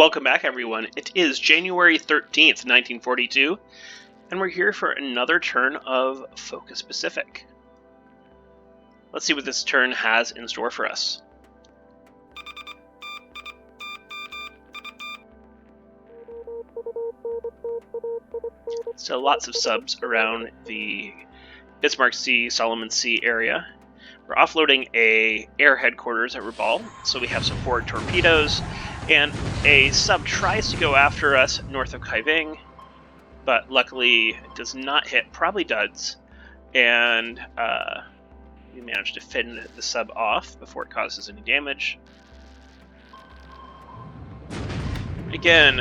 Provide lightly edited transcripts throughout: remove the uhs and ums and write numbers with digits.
Welcome back, everyone. It is January 13th, 1942, and we're here for another turn of Focus Pacific. Let's see what this turn has in store for us. So lots of subs around the Bismarck Sea, Solomon Sea area. We're offloading a air headquarters at Rabaul, so we have some forward torpedoes, and a sub tries to go after us north of Kaiving, but luckily it does not hit, probably duds, and we managed to fend the sub off before it causes any damage. Again,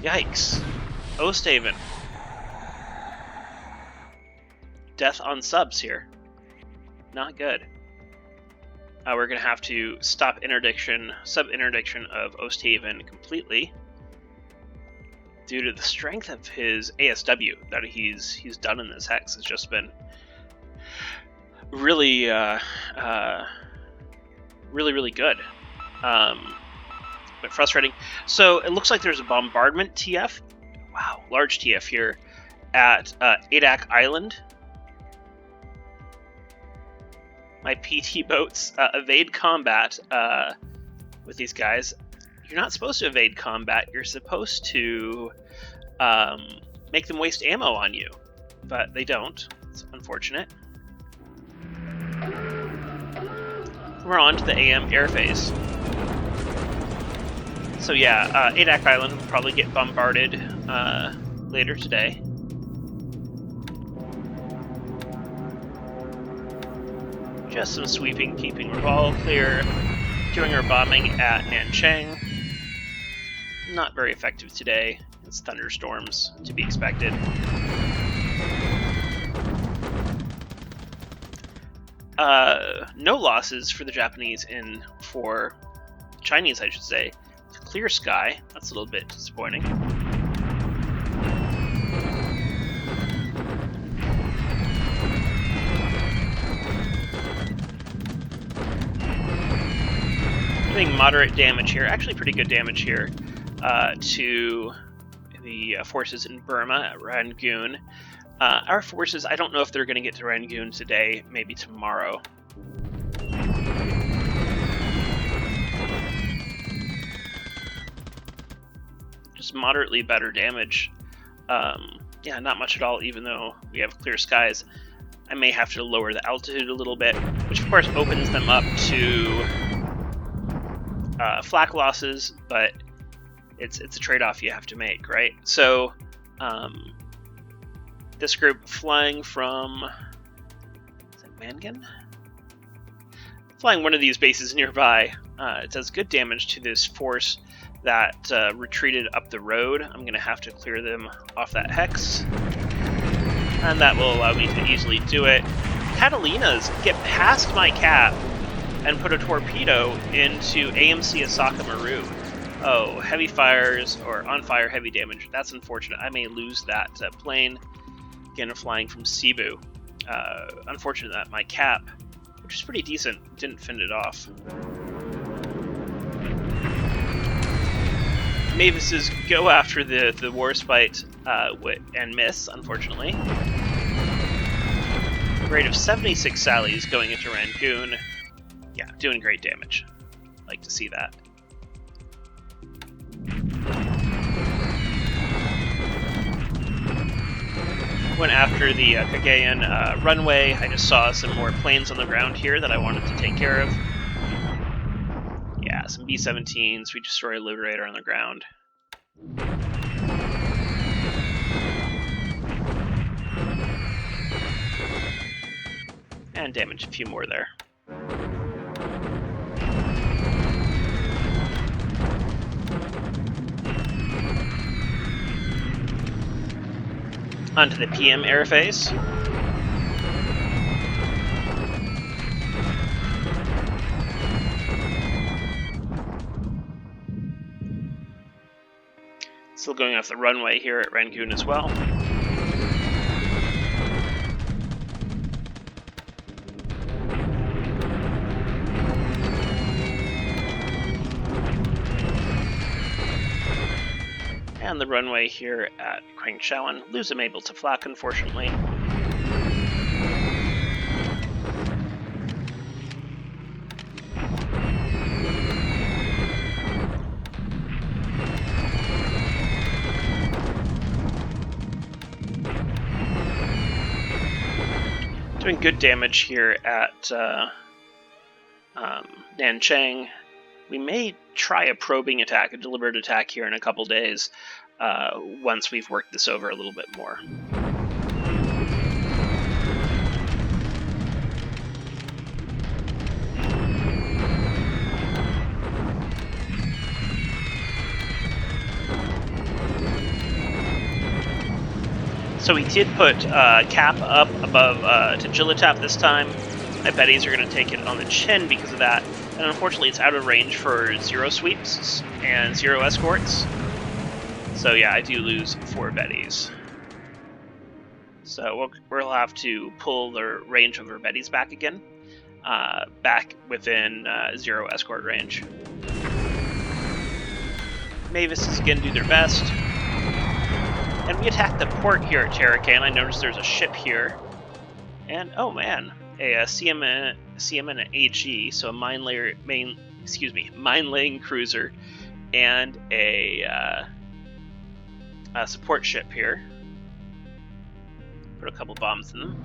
yikes. Osthaven. Death on subs here. Not good. We're going to have to stop sub-interdiction of Osthaven completely due to the strength of his ASW that he's done in this hex. Has just been really, really good. But frustrating. So it looks like there's a bombardment TF. Wow, large TF here at Adak Island. My PT boats evade combat with these guys. You're not supposed to evade combat. You're supposed to make them waste ammo on you, but they don't. It's unfortunate. We're on to the AM airphase. So yeah, Adak Island will probably get bombarded later today. Just some sweeping, keeping Rabaul clear, doing our bombing at Nanchang. Not very effective today. It's thunderstorms, to be expected. No losses for the Japanese for Chinese, I should say. It's a clear sky. That's a little bit disappointing. Doing moderate damage here, actually pretty good damage here to the forces in Burma at Rangoon. Our forces, I don't know if they're going to get to Rangoon today, maybe tomorrow. Just moderately better damage. Yeah, not much at all, even though we have clear skies. I may have to lower the altitude a little bit, which of course opens them up to flak losses, but it's a trade-off you have to make, right? So this group flying from, is it Mangan? Flying one of these bases nearby, it does good damage to this force that retreated up the road. I'm going to have to clear them off that hex, and that will allow me to easily do it. Catalinas get past my cap and put a torpedo into AMC Asaka Maru. Oh, heavy fires, or on fire heavy damage. That's unfortunate. I may lose that plane. Again, flying from Cebu. Unfortunate that my cap, which is pretty decent, didn't fend it off. Mavis's go after the Warspite and miss, unfortunately. Rate of 76 sallies going into Rangoon. Yeah, doing great damage. Like to see that. Went after the Cagayan runway. I just saw some more planes on the ground here that I wanted to take care of. Yeah, some B-17s. We destroy a Liberator on the ground. And damage a few more there. Onto the PM airphase. Still going off the runway here at Rangoon as well. And the runway here at Changsha, lose him able to flak, unfortunately. Doing good damage here at Nanchang. We may try a probing attack, a deliberate attack here in a couple days, once we've worked this over a little bit more. So we did put cap up above to Jilitap this time. My betties are going to take it on the chin because of that. And unfortunately, it's out of range for 0 sweeps and 0 escorts. So yeah, I do lose 4 betties. So we'll have to pull the range of our betties back again. Back within 0 escort range. Mavis is again do their best. And we attack the port here at Terracan. I noticed there's a ship here. And, oh man, a CM and an AG, so a mine-laying cruiser, and a support ship here. Put a couple bombs in them.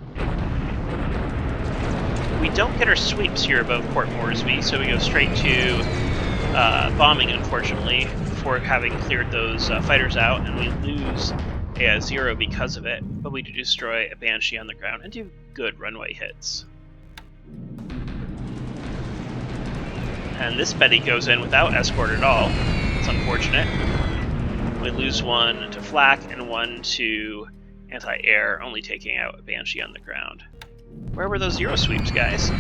We don't get our sweeps here above Port Moresby, so we go straight to bombing, unfortunately, for having cleared those fighters out, and we lose a 0 because of it, but we do destroy a Banshee on the ground and do good runway hits. And this Betty goes in without escort at all. It's unfortunate. We lose 1 to flak and 1 to anti-air, only taking out a Banshee on the ground. Where were those 0 sweeps, guys?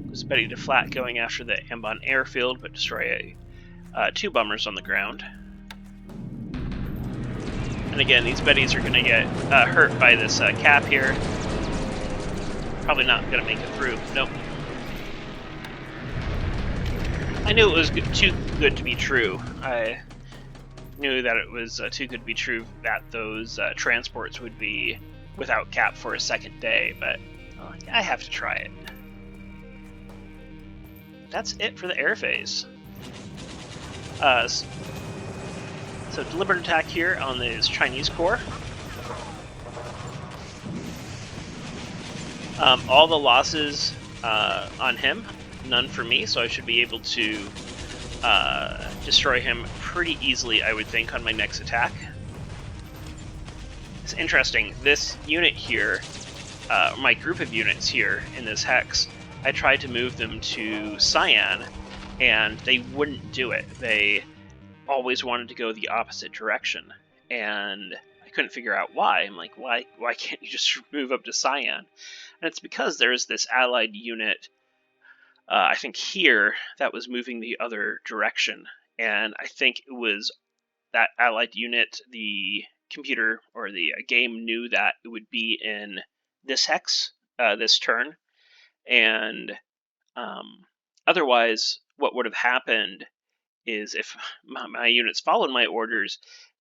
This Betty to flak going after the Ambon airfield, but destroy 2 bombers on the ground. And again, these betties are going to get hurt by this cap here. Probably not going to make it through. Nope. I knew it was too good to be true. I knew that it was too good to be true that those transports would be without cap for a second day, but I have to try it. That's it for the air phase. So deliberate attack here on this Chinese core. All the losses on him, none for me, so I should be able to destroy him pretty easily, I would think, on my next attack. It's interesting, this unit here, my group of units here in this hex, I tried to move them to Cyan, and they wouldn't do it. They always wanted to go the opposite direction, and I couldn't figure out why. I'm like, why can't you just move up to Cyan? And it's because there's this allied unit, I think here, that was moving the other direction, and I think it was that allied unit, the computer or the game knew that it would be in this hex this turn, and otherwise what would have happened is, if my units followed my orders,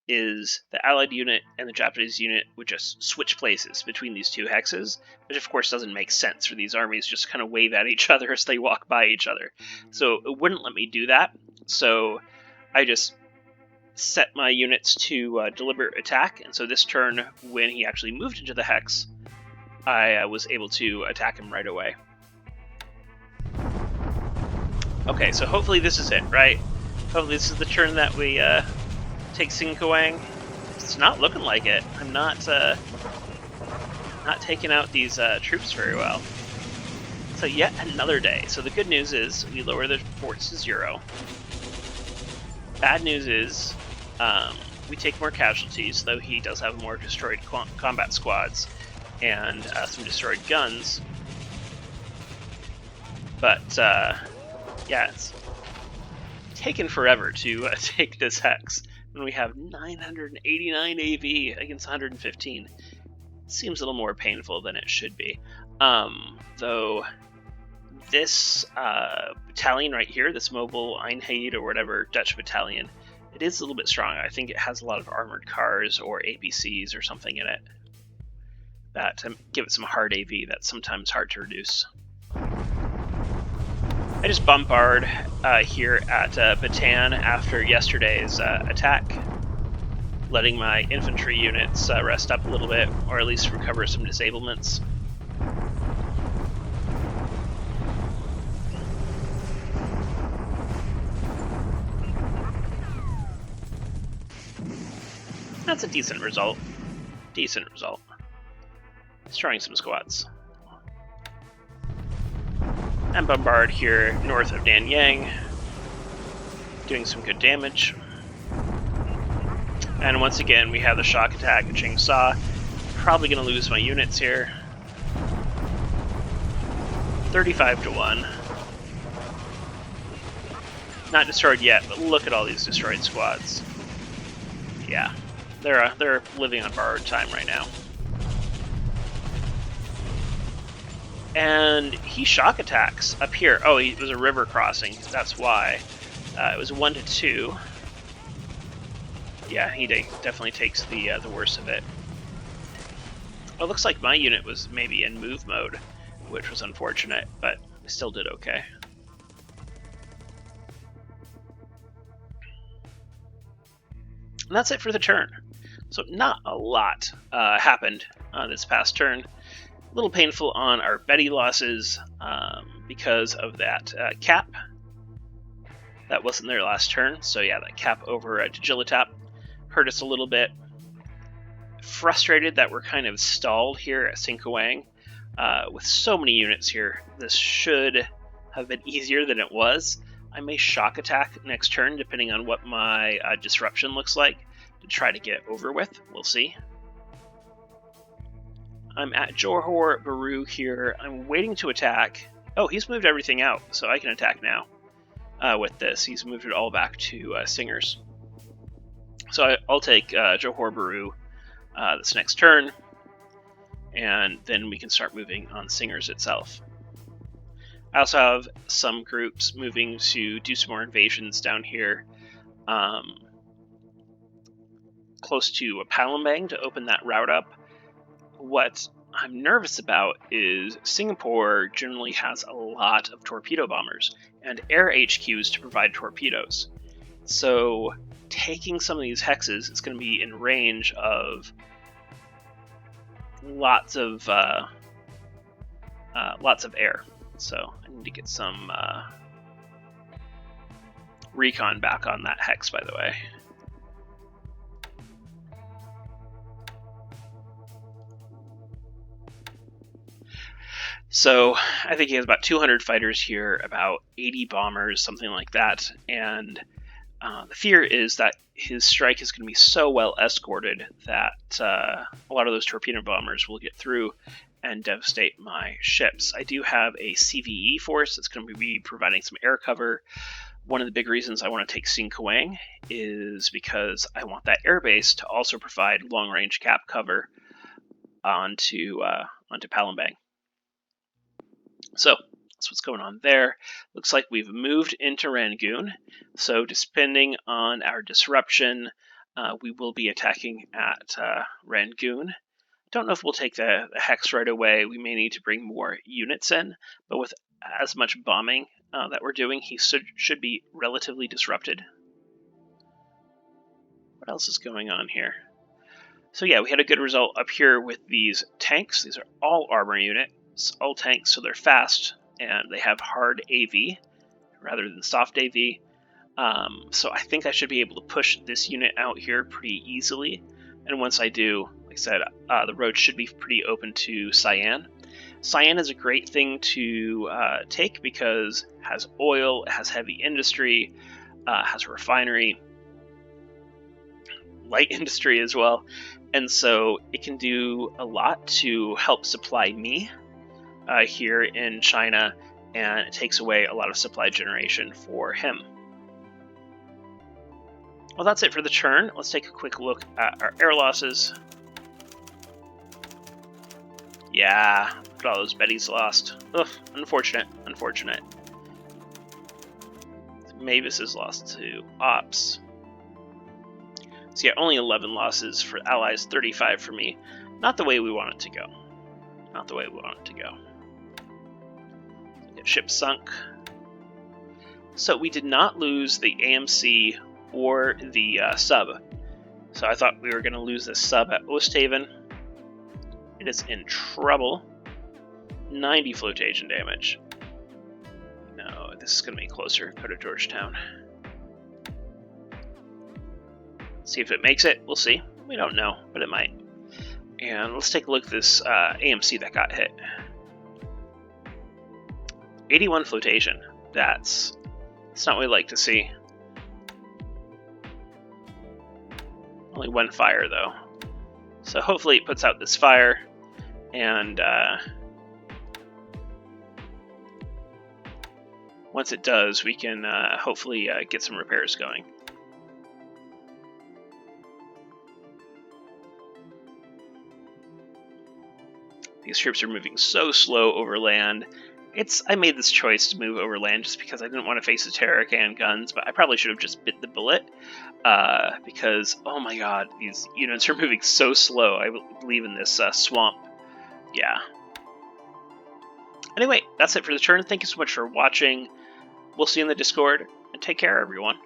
is the Allied unit and the Japanese unit would just switch places between these 2 hexes, which of course doesn't make sense for these armies just kind of wave at each other as they walk by each other. So it wouldn't let me do that, so I just set my units to deliberate attack, and so this turn, when he actually moved into the hex, I was able to attack him right away. Okay, so hopefully this is it, right? Hopefully this is the turn that we take Singkawang. It's not looking like it. I'm not taking out these troops very well. So yet another day. So the good news is we lower the forts to 0. Bad news is we take more casualties, though he does have more destroyed combat squads and some destroyed guns. But yeah, it's taken forever to take this hex when we have 989 AV against 115. It seems a little more painful than it should be. Though this battalion right here, this mobile Einheit or whatever Dutch battalion, it is a little bit strong. I think it has a lot of armored cars or APCs or something in it that give it some hard AV that's sometimes hard to reduce. I just bombard here at Bataan after yesterday's attack, letting my infantry units rest up a little bit, or at least recover some disablements. That's a decent result. Decent result. Destroying some squads. And bombard here north of Danyang, doing some good damage. And once again, we have the shock attack at Changsha. Probably going to lose my units here. 35-1. Not destroyed yet, but look at all these destroyed squads. Yeah, they're living on borrowed time right now. And he shock attacks up here. Oh, it was a river crossing. That's why. It was 1-2. Yeah, he definitely takes the worst of it. Well, it looks like my unit was maybe in move mode, which was unfortunate, but I still did okay. And that's it for the turn. So not a lot happened this past turn. A little painful on our Betty losses because of that cap. That wasn't their last turn, so yeah, that cap over at Jilitap hurt us a little bit. Frustrated that we're kind of stalled here at Sinkawang. With so many units here, this should have been easier than it was. I may shock attack next turn, depending on what my disruption looks like, to try to get over with. We'll see. I'm at Johor Bahru here. I'm waiting to attack. Oh, he's moved everything out, so I can attack now with this. He's moved it all back to Singers. So I'll take Johor Bahru this next turn, and then we can start moving on Singers itself. I also have some groups moving to do some more invasions down here close to Palembang to open that route up. What I'm nervous about is Singapore generally has a lot of torpedo bombers and air HQs to provide torpedoes. So taking some of these hexes is going to be in range of lots of air. So I need to get some recon back on that hex, by the way. So I think he has about 200 fighters here, about 80 bombers, something like that. And the fear is that his strike is going to be so well escorted that a lot of those torpedo bombers will get through and devastate my ships. I do have a CVE force that's going to be providing some air cover. One of the big reasons I want to take Sinkawang is because I want that airbase to also provide long-range cap cover onto Palembang. So that's what's going on there. Looks like we've moved into Rangoon. So depending on our disruption, we will be attacking at Rangoon. Don't know if we'll take the hex right away. We may need to bring more units in, but with as much bombing that we're doing, he should be relatively disrupted. What else is going on here? So yeah, we had a good result up here with these tanks. These are all armor units, all tanks, so they're fast, and they have hard AV rather than soft AV. So I think I should be able to push this unit out here pretty easily. And once I do, like I said, the road should be pretty open to Cyan. Cyan is a great thing to take because it has oil, it has heavy industry, has a refinery, light industry as well. And so it can do a lot to help supply me here in China, and it takes away a lot of supply generation for him. Well, that's it for the turn. Let's take a quick look at our air losses. Yeah, Look at all those Bettys lost. Ugh, unfortunate, unfortunate. Mavis is lost to Ops. So yeah, only 11 losses for allies, 35 for me. Not the way we want it to go. Not the way we want it to go. Get ship sunk. So we did not lose the AMC or the sub. So I thought we were going to lose the sub at Osthaven. It is in trouble. 90 flotation damage. No, this is going to be closer. Go to Georgetown. See if it makes it. We'll see. We don't know, but it might. And let's take a look at this AMC that got hit. 81 flotation. That's not what we like to see. Only one fire, though. So hopefully it puts out this fire, and once it does, we can hopefully get some repairs going. These troops are moving so slow over land. I made this choice to move over land just because I didn't want to face a Terroric and guns, but I probably should have just bit the bullet. Because, oh my god, these units are moving so slow. I believe in this swamp. Yeah. Anyway, that's it for the turn. Thank you so much for watching. We'll see you in the Discord, and take care, everyone.